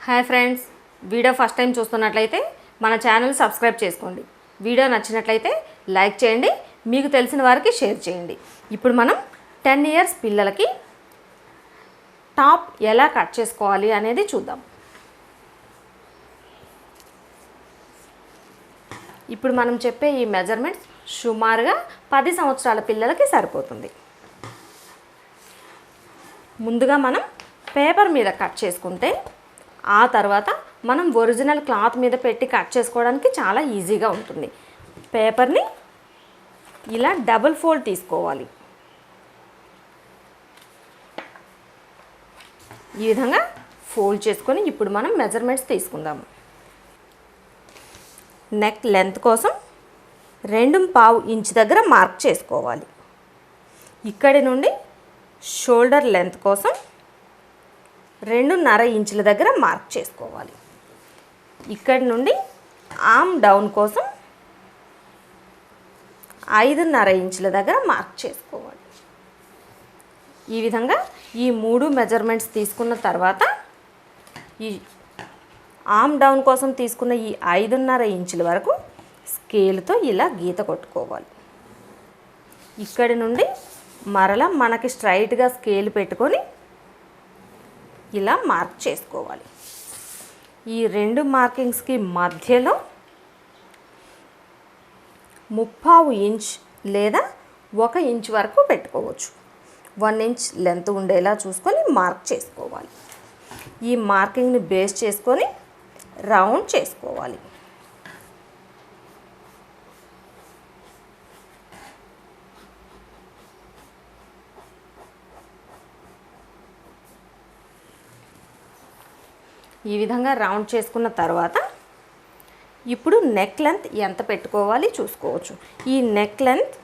Hi friends, video first time చూస్తున్నట్లయితే మన channel subscribe చేసుకోండి. వీడియో నచ్చినట్లయితే లైక్ చేయండి, మీకు తెలిసిన వారికి షేర్ చేయండి. ఇప్పుడు మనం 10 ఇయర్స్ పిల్లలకి టాప్ ఎలా కట్ చేసుకోవాలి అనేది చూద్దాం. ఇప్పుడు మనం చెప్పే ఈ మెజర్మెంట్స్ సుమారుగా 10 సంవత్సరాల పిల్లలకి సరిపోతుంది. ముందుగా మనం పేపర్ మీద కట్ చేసుకుంటే ఆ తర్వాత మనం ఒరిజినల్ క్లాత్ మీద పెట్టి కట్ చేసుకోవడానికి చాలా ఈజీగా ఉంటుంది. పేపర్ని ఇలా డబుల్ ఫోల్డ్ తీసుకోవాలి. ఈ విధంగా ఫోల్డ్ చేసుకొని ఇప్పుడు మనం మెజర్మెంట్స్ తీసుకుందాము. నెక్ లెంత్ కోసం 2.5 ఇంచ్ దగ్గర మార్క్ చేసుకోవాలి. ఇక్కడి నుండి షోల్డర్ లెంత్ కోసం 2.5 ఇంచుల దగ్గర మార్క్ చేసుకోవాలి. ఇక్కడి నుండి ఆర్మ్ డౌన్ కోసం 5.5 ఇంచుల దగ్గర మార్క్ చేసుకోవాలి. ఈ విధంగా ఈ 3 మెజర్మెంట్స్ తీసుకున్న తర్వాత ఈ ఆర్మ్ డౌన్ కోసం తీసుకున్న ఈ 5.5 ఇంచుల వరకు స్కేల్తో ఇలా గీత కొట్టుకోవాలి. ఇక్కడి నుండి మరలా మనకి స్ట్రైట్గా స్కేల్ పెట్టుకొని ఇలా మార్క్ చేసుకోవాలి. ఈ 2 మార్కింగ్స్కి మధ్యలో 3/4 ఇంచ్ లేదా 1 ఇంచ్ వరకు పెట్టుకోవచ్చు. 1 ఇంచ్ లెంత్ ఉండేలా చూసుకొని మార్క్ చేసుకోవాలి. ఈ మార్కింగ్ని బేస్ చేసుకొని రౌండ్ చేసుకోవాలి. ఈ విధంగా రౌండ్ చేసుకున్న తర్వాత ఇప్పుడు నెక్ లెంత్ ఎంత పెట్టుకోవాలి చూసుకోవచ్చు. ఈ నెక్ లెంత్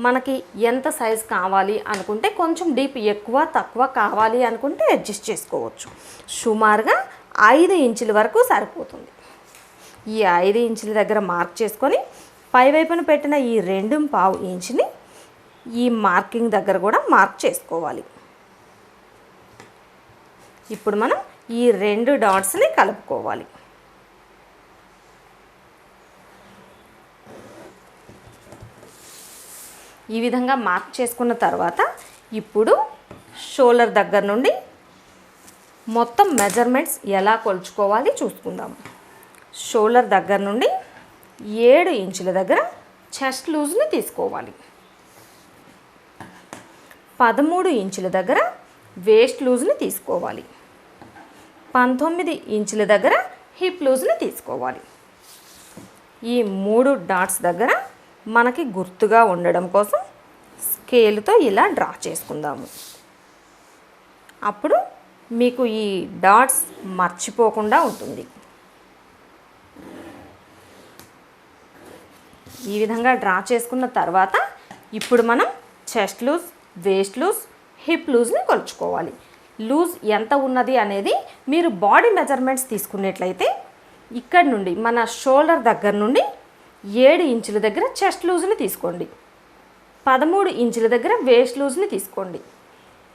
మనకి ఎంత సైజ్ కావాలి అనుకుంటే కొంచెం డీప్ ఎక్కువ తక్కువ కావాలి అనుకుంటే అడ్జస్ట్ చేసుకోవచ్చు. సుమారుగా 5 ఇంచుల వరకు సరిపోతుంది. ఈ 5 ఇంచుల దగ్గర మార్క్ చేసుకొని పైవైపున పెట్టిన ఈ 2.5 ఇంచుని ఈ మార్కింగ్ దగ్గర కూడా మార్క్ చేసుకోవాలి. ఇప్పుడు మనం ఈ 2 డాట్స్ని కలుపుకోవాలి. ఈ విధంగా మార్క్ చేసుకున్న తర్వాత ఇప్పుడు షోల్డర్ దగ్గర నుండి మొత్తం మెజర్మెంట్స్ ఎలా కొలుచుకోవాలి చూసుకుందాము. షోల్డర్ దగ్గర నుండి 7 ఇంచుల దగ్గర చెస్ట్ లూజ్ని తీసుకోవాలి. 13 ఇంచుల దగ్గర వేస్ట్ లూజ్ని తీసుకోవాలి. 19 ఇంచుల దగ్గర హిప్ లూజ్ని తీసుకోవాలి. ఈ 3 డాట్స్ దగ్గర మనకి గుర్తుగా ఉండడం కోసం స్కేల్తో ఇలా డ్రా చేసుకుందాము. అప్పుడు మీకు ఈ డాట్స్ మర్చిపోకుండా ఉంటుంది. ఈ విధంగా డ్రా చేసుకున్న తర్వాత ఇప్పుడు మనం chest loose, waist loose, hip లూజ్ని కొలుచుకోవాలి. లూజ్ ఎంత ఉన్నది అనేది మీరు బాడీ మెజర్మెంట్స్ తీసుకున్నట్లయితే ఇక్కడ నుండి మన షోల్డర్ దగ్గర నుండి 7 ఇంచుల దగ్గర చెస్ట్ లూజ్ని తీసుకోండి. 13 ఇంచుల దగ్గర వేస్ట్ లూజ్ని తీసుకోండి.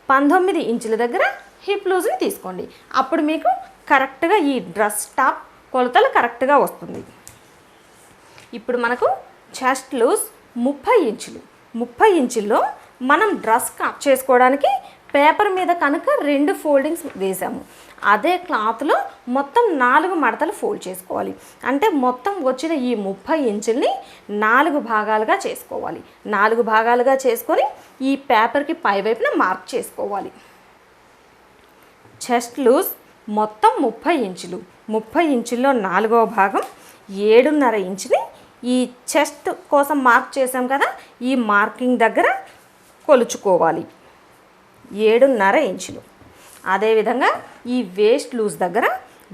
19 ఇంచుల దగ్గర హిప్ లూజ్ని తీసుకోండి. అప్పుడు మీకు కరెక్ట్గా ఈ డ్రెస్ టాప్ కొలతలు కరెక్ట్గా వస్తుంది. ఇప్పుడు మనకు చెస్ట్ లూజ్ 30 ఇంచులు. 30 ఇంచుల్లో మనం డ్రెస్ కట్ చేసుకోవడానికి పేపర్ మీద కనుక 2 ఫోల్డింగ్స్ వేసాము. అదే క్లాత్లో మొత్తం 4 మడతలు ఫోల్డ్ చేసుకోవాలి. అంటే మొత్తం వచ్చిన ఈ 30 ఇంచుల్ని 4 భాగాలుగా చేసుకోవాలి. 4 భాగాలుగా చేసుకొని ఈ పేపర్కి పైవైపున మార్క్ చేసుకోవాలి. చెస్ట్ లూజ్ మొత్తం 30 ఇంచులు. 30 ఇంచుల్లో 4వ భాగం 7.5 ఇంచుని ఈ చెస్ట్ కోసం మార్క్ చేసాం కదా, ఈ మార్కింగ్ దగ్గర కొలుచుకోవాలి. 7.5 ఇంచులు. అదేవిధంగా ఈ వేస్ట్ లూజ్ దగ్గర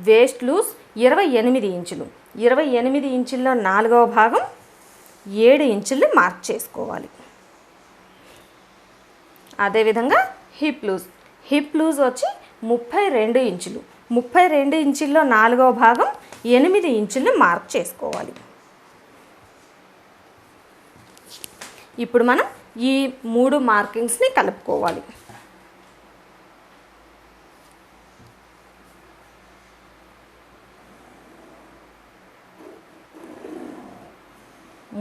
వేస్ట్ లూజ్ 28 ఇంచులు. 28 ఇంచుల్లో 4వ భాగం 7 ఇంచుల్ని మార్క్ చేసుకోవాలి. అదేవిధంగా హిప్ లూజ్. హిప్ లూజ్ వచ్చి 32 ఇంచులు. 32 ఇంచుల్లో 4వ భాగం 8 ఇంచుల్ని మార్క్ చేసుకోవాలి. ఇప్పుడు మనం ఈ 3 మార్కింగ్స్ని కలుపుకోవాలి.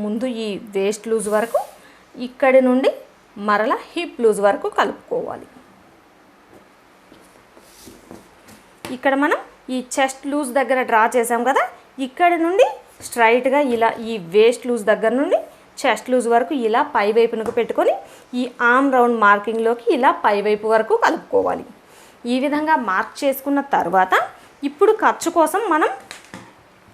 ముందు ఈ వేస్ట్ లూజ్ వరకు, ఇక్కడి నుండి మరల హిప్ లూజ్ వరకు కలుపుకోవాలి. ఇక్కడ మనం ఈ చెస్ట్ లూజ్ దగ్గర డ్రా చేసాం కదా, ఇక్కడి నుండి స్ట్రైట్గా ఇలా ఈ వేస్ట్ లూజ్ దగ్గర నుండి చెస్ట్ లూజ్ వరకు ఇలా పై వైపునకు పెట్టుకొని ఈ ఆర్మ్ రౌండ్ మార్కింగ్లోకి ఇలా పై వైపు వరకు కలుపుకోవాలి. ఈ విధంగా మార్క్ చేసుకున్న తర్వాత ఇప్పుడు ఖర్చు కోసం మనం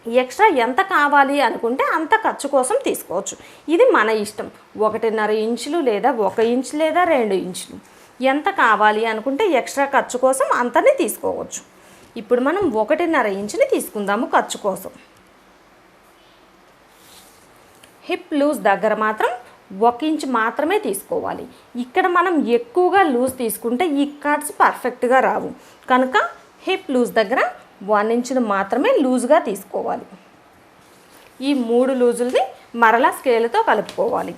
ఎక్స్ట్రా ఎంత కావాలి అనుకుంటే అంత ఖర్చు కోసం తీసుకోవచ్చు. ఇది మన ఇష్టం. 1.5 ఇంచులు లేదా 1 ఇంచు లేదా 2 ఇంచులు ఎంత కావాలి అనుకుంటే ఎక్స్ట్రా ఖర్చు కోసం అంతనే తీసుకోవచ్చు. ఇప్పుడు మనం 1.5 ఇంచుని తీసుకుందాము ఖర్చు కోసం. హిప్ లూజ్ దగ్గర మాత్రం 1 ఇంచ్ మాత్రమే తీసుకోవాలి. ఇక్కడ మనం ఎక్కువగా లూజ్ తీసుకుంటే ఈ కట్స్ పర్ఫెక్ట్గా రావు కనుక హిప్ లూజ్ దగ్గర 1 ఇంచును మాత్రమే లూజ్గా తీసుకోవాలి. ఈ 3 లూజుల్ని మరలా స్కేల్తో కలుపుకోవాలి.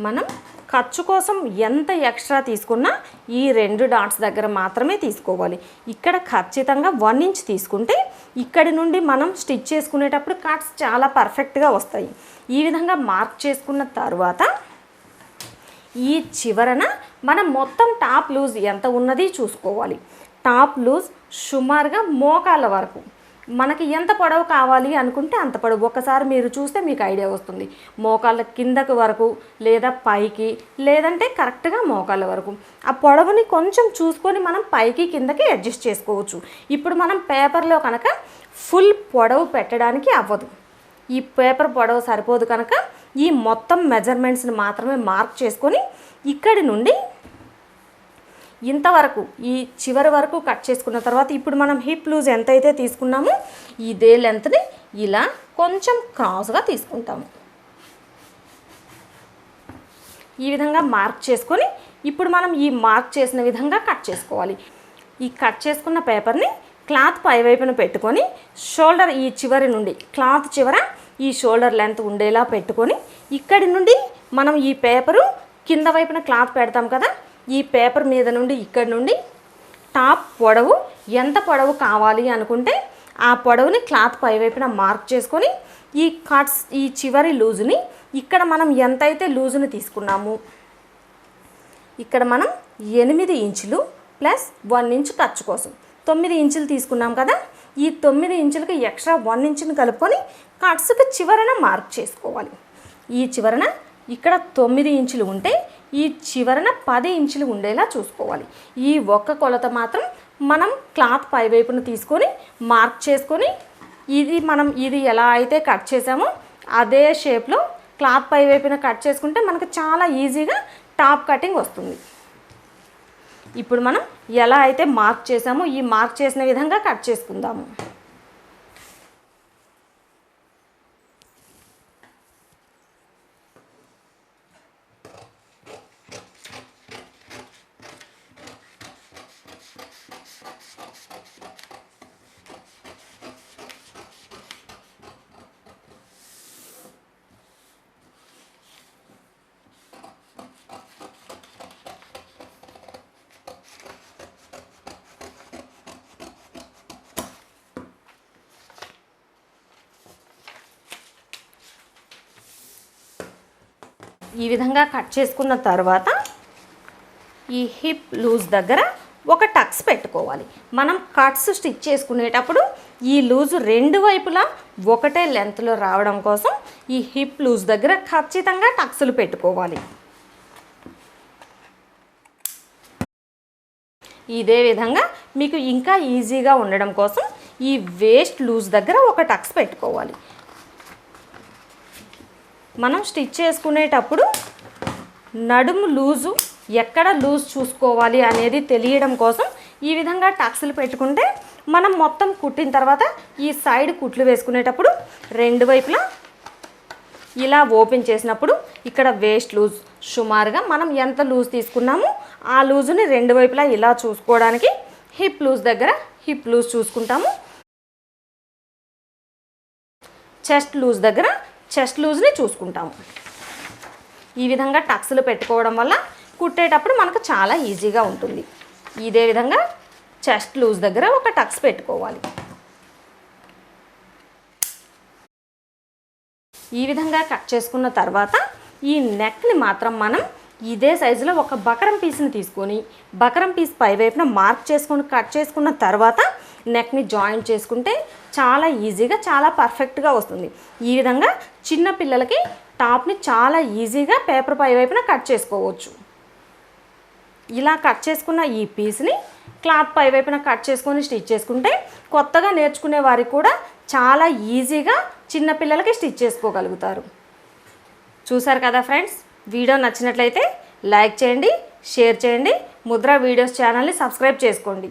మనం ఖర్చు కోసం ఎంత ఎక్స్ట్రా తీసుకున్నా ఈ 2 డాట్స్ దగ్గర మాత్రమే తీసుకోవాలి. ఇక్కడ ఖచ్చితంగా 1 ఇంచ్ తీసుకుంటే ఇక్కడి నుండి మనం స్టిచ్ చేసుకునేటప్పుడు కట్స్ చాలా పర్ఫెక్ట్గా వస్తాయి. ఈ విధంగా మార్క్ చేసుకున్న తర్వాత ఈ చివరన మనం మొత్తం టాప్ లూజ్ ఎంత ఉన్నది చూసుకోవాలి. టాప్ లూజ్ సుమారుగా మోకాళ్ళ వరకు, మనకి ఎంత పొడవు కావాలి అనుకుంటే అంత పొడవు. ఒకసారి మీరు చూస్తే మీకు ఐడియా వస్తుంది. మోకాళ్ళ కిందకు వరకు లేదా పైకి, లేదంటే కరెక్ట్గా మోకాళ్ళ వరకు. ఆ పొడవుని కొంచెం చూసుకొని మనం పైకి కిందకి అడ్జస్ట్ చేసుకోవచ్చు. ఇప్పుడు మనం పేపర్లో కనుక ఫుల్ పొడవు పెట్టడానికి అవ్వదు. ఈ పేపర్ పొడవు సరిపోదు కనుక ఈ మొత్తం మెజర్మెంట్స్ని మాత్రమే మార్క్ చేసుకొని ఇక్కడి నుండి ఇంతవరకు ఈ చివరి వరకు కట్ చేసుకున్న తర్వాత ఇప్పుడు మనం హిప్ లూజ్ ఎంతైతే తీసుకున్నామో ఇదే లెంత్ని ఇలా కొంచెం క్రాస్గా తీసుకుంటాము. ఈ విధంగా మార్క్ చేసుకొని ఇప్పుడు మనం ఈ మార్క్ చేసిన విధంగా కట్ చేసుకోవాలి. ఈ కట్ చేసుకున్న పేపర్ని క్లాత్ పై వైపున పెట్టుకొని షోల్డర్ ఈ చివరి నుండి క్లాత్ చివర ఈ షోల్డర్ లెంత్ ఉండేలా పెట్టుకొని ఇక్కడి నుండి మనం ఈ పేపరు కింద వైపున క్లాత్ పెడతాం కదా, ఈ పేపర్ మీద నుండి ఇక్కడి నుండి టాప్ పొడవు ఎంత పొడవు కావాలి అనుకుంటే ఆ పొడవుని క్లాత్ పై వైపున మార్క్ చేసుకొని ఈ కట్స్ ఈ చివరి లూజుని ఇక్కడ మనం ఎంతైతే లూజుని తీసుకున్నాము ఇక్కడ మనం 8 ఇంచులు ప్లస్ 1 ఇంచు ఖర్చు కోసం 9 ఇంచులు తీసుకున్నాం కదా, ఈ 9 ఇంచులకి ఎక్స్ట్రా 1 ఇంచుని కలుపుకొని కట్స్కి చివరన మార్క్ చేసుకోవాలి. ఈ చివరన ఇక్కడ 9 ఇంచులు ఉంటే ఈ చివరన 10 ఇంచులు ఉండేలా చూసుకోవాలి. ఈ ఒక్క కొలత మాత్రం మనం క్లాత్ పై వైపున తీసుకొని మార్క్ చేసుకొని ఇది ఎలా అయితే కట్ చేసామో అదే షేప్లో క్లాత్ పై వైపున కట్ చేసుకుంటే మనకు చాలా ఈజీగా టాప్ కటింగ్ వస్తుంది. ఇప్పుడు మనం ఎలా అయితే మార్క్ చేసామో ఈ మార్క్ చేసిన విధంగా కట్ చేసుకుందాము. ఈ విధంగా కట్ చేసుకున్న తర్వాత ఈ హిప్ లూజ్ దగ్గర ఒక టక్స్ పెట్టుకోవాలి. మనం కట్స్ స్టిచ్ చేసుకునేటప్పుడు ఈ లూజు 2 వైపులా ఒకటే లెంత్లో రావడం కోసం ఈ హిప్ లూజ్ దగ్గర ఖచ్చితంగా టక్స్లు పెట్టుకోవాలి. ఇదే విధంగా మీకు ఇంకా ఈజీగా ఉండడం కోసం ఈ వేస్ట్ లూజ్ దగ్గర ఒక టక్స్ పెట్టుకోవాలి. మనం స్టిచ్ చేసుకునేటప్పుడు నడుము లూజు ఎక్కడ లూజ్ చూసుకోవాలి అనేది తెలియడం కోసం ఈ విధంగా టక్స్లు పెట్టుకుంటే మనం మొత్తం కుట్టిన తర్వాత ఈ సైడ్ కుట్లు వేసుకునేటప్పుడు 2 వైపులా ఇలా ఓపెన్ చేసినప్పుడు ఇక్కడ వేస్ట్ లూజ్ సుమారుగా మనం ఎంత లూజ్ తీసుకున్నామో ఆ లూజుని 2 వైపులా ఇలా చూసుకోవడానికి హిప్ లూజ్ దగ్గర హిప్ లూజ్ చూసుకుంటాము. చెస్ట్ లూజ్ దగ్గర చెస్ట్ లూజ్ని చూసుకుంటాము. ఈ విధంగా టక్స్లు పెట్టుకోవడం వల్ల కుట్టేటప్పుడు మనకు చాలా ఈజీగా ఉంటుంది. ఇదే విధంగా చెస్ట్ లూజ్ దగ్గర ఒక టక్స్ పెట్టుకోవాలి. ఈ విధంగా కట్ చేసుకున్న తర్వాత ఈ నెక్ని మాత్రం మనం ఇదే సైజులో ఒక బకరం పీస్ని తీసుకొని బకరం పీస్ పైవైపున మార్క్ చేసుకొని కట్ చేసుకున్న తర్వాత నెక్ని జాయింట్ చేసుకుంటే చాలా ఈజీగా చాలా పర్ఫెక్ట్గా వస్తుంది. ఈ విధంగా చిన్న పిల్లలకి టాప్ని చాలా ఈజీగా పేపర్ పైవైపున కట్ చేసుకోవచ్చు. ఇలా కట్ చేసుకున్న ఈ పీస్ని క్లాత్ పైవైపున కట్ చేసుకొని స్టిచ్ చేసుకుంటే కొత్తగా నేర్చుకునే వారికి కూడా చాలా ఈజీగా చిన్నపిల్లలకి స్టిచ్ చేసుకోగలుగుతారు. చూసారు కదా ఫ్రెండ్స్, వీడియో నచ్చినట్లయితే లైక్ చేయండి, షేర్ చేయండి, ముద్ర వీడియోస్ ఛానల్ని సబ్స్క్రైబ్ చేసుకోండి.